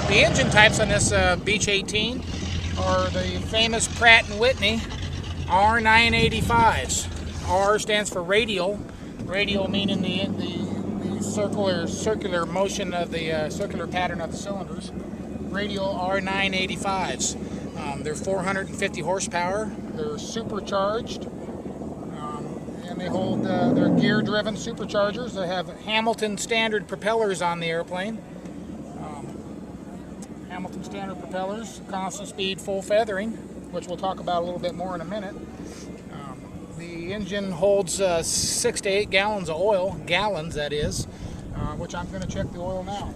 The engine types on this Beech 18 are the famous Pratt & Whitney R985s. R stands for radial. Radial meaning the circular motion of the circular pattern of the cylinders. Radial R985s. They're 450 horsepower. They're supercharged. And they hold they're gear-driven superchargers. They have Hamilton standard propellers on the airplane. Hamilton standard propellers, constant speed, full feathering, which we'll talk about a little bit more in a minute. The engine holds 6 to 8 gallons of oil, gallons that is, which I'm going to check the oil now.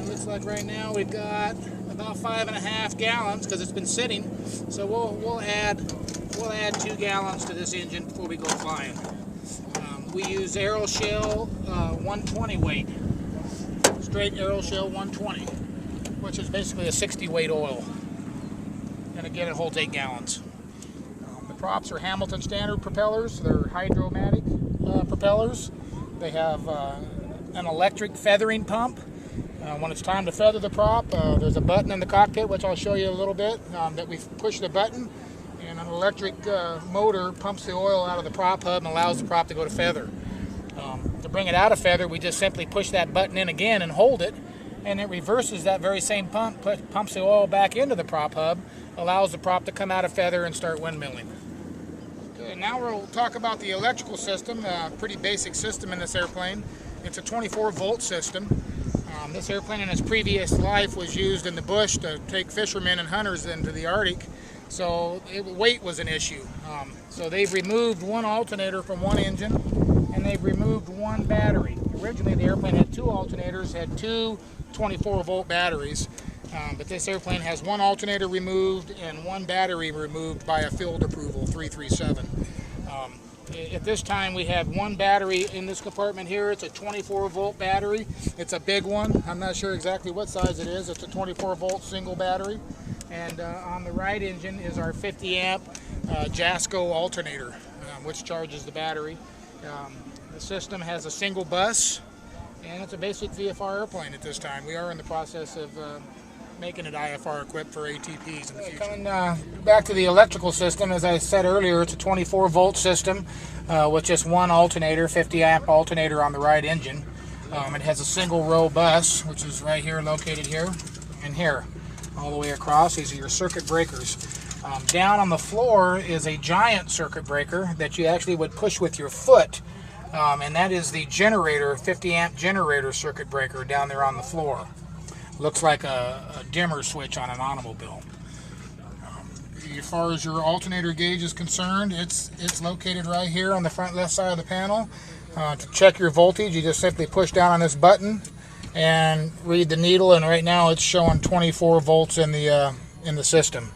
Looks like right now we've got about 5.5 gallons because it's been sitting. So we'll add 2 gallons to this engine before we go flying. We use Aeroshell 120 weight, straight Aeroshell 120, which is basically a 60 weight oil. And again, it holds 8 gallons. The props are Hamilton standard propellers. They're hydromatic propellers. They have an electric feathering pump. When it's time to feather the prop, there's a button in the cockpit, which I'll show you a little bit, that we push the button, and an electric motor pumps the oil out of the prop hub and allows the prop to go to feather. To bring it out of feather, we just simply push that button in again and hold it, and it reverses that very same pump, pumps the oil back into the prop hub, allows the prop to come out of feather and start windmilling. Okay, now we'll talk about the electrical system, a pretty basic system in this airplane. It's a 24-volt system. This airplane in its previous life was used in the bush to take fishermen and hunters into the Arctic, so weight was an issue. So they've removed one alternator from one engine, and they've removed one battery. Originally the airplane had 2 alternators, had 2 24-volt batteries, but this airplane has 1 alternator removed and 1 battery removed by a field approval 337. At this time we have 1 battery in this compartment here. It's a 24-volt battery. It's a big one. I'm not sure exactly what size it is. It's a 24-volt single battery. And on the right engine is our 50-amp JASCO alternator, which charges the battery. The system has a single bus, and it's a basic VFR airplane at this time. We are in the process of making it IFR equipped for ATPs in the future. Coming back to the electrical system, as I said earlier, it's a 24-volt system with just 1 alternator, 50-amp alternator on the right engine. It has a single row bus, which is right here, located here, and here, all the way across. These are your circuit breakers. Down on the floor is a giant circuit breaker that you actually would push with your foot, and that is the generator, 50-amp generator circuit breaker down there on the floor. Looks like a dimmer switch on an automobile. As far as your alternator gauge is concerned, it's located right here on the front left side of the panel. To check your voltage, you just simply push down on this button and read the needle, and right now it's showing 24 volts in the system.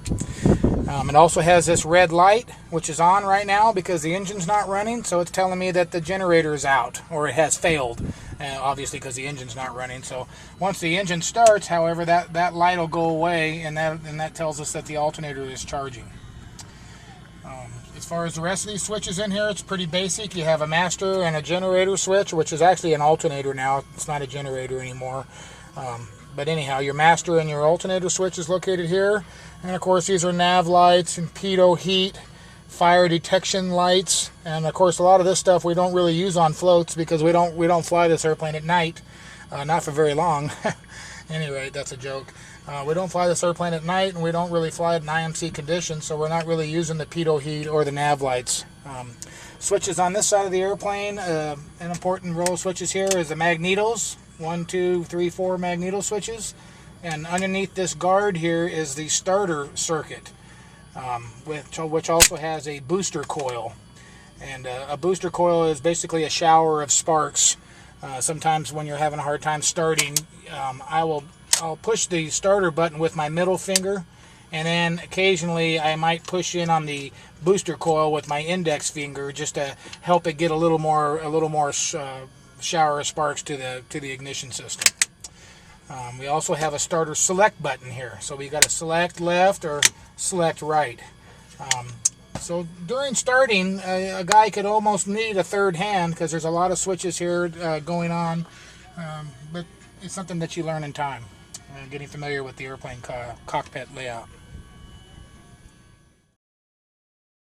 It also has this red light, which is on right now because the engine's not running, so it's telling me that the generator is out, or it has failed, obviously because the engine's not running. So once the engine starts, however, that light will go away, and that tells us that the alternator is charging. As far as the rest of these switches in here, it's pretty basic. You have a master and a generator switch, which is actually an alternator now. It's not a generator anymore. But anyhow, your master and your alternator switch is located here. And of course, these are nav lights and pitot heat, fire detection lights. And of course, a lot of this stuff we don't really use on floats because we don't fly this airplane at night, not for very long. Anyway, that's a joke. We don't fly this airplane at night, and we don't really fly it in IMC conditions, so we're not really using the pitot heat or the nav lights. Switches on this side of the airplane, an important row of switches here is the magnetos. 1, 2, 3, 4 magneto switches, and underneath this guard here is the starter circuit, which also has a booster coil. And a booster coil is basically a shower of sparks. Sometimes when you're having a hard time starting, I'll push the starter button with my middle finger, and then occasionally I might push in on the booster coil with my index finger just to help it get a little more shower of sparks to the ignition system. We also have a starter select button here, so we got to select left or select right. So during starting, a guy could almost need a third hand because there's a lot of switches here going on, but it's something that you learn in time, getting familiar with the airplane cockpit layout.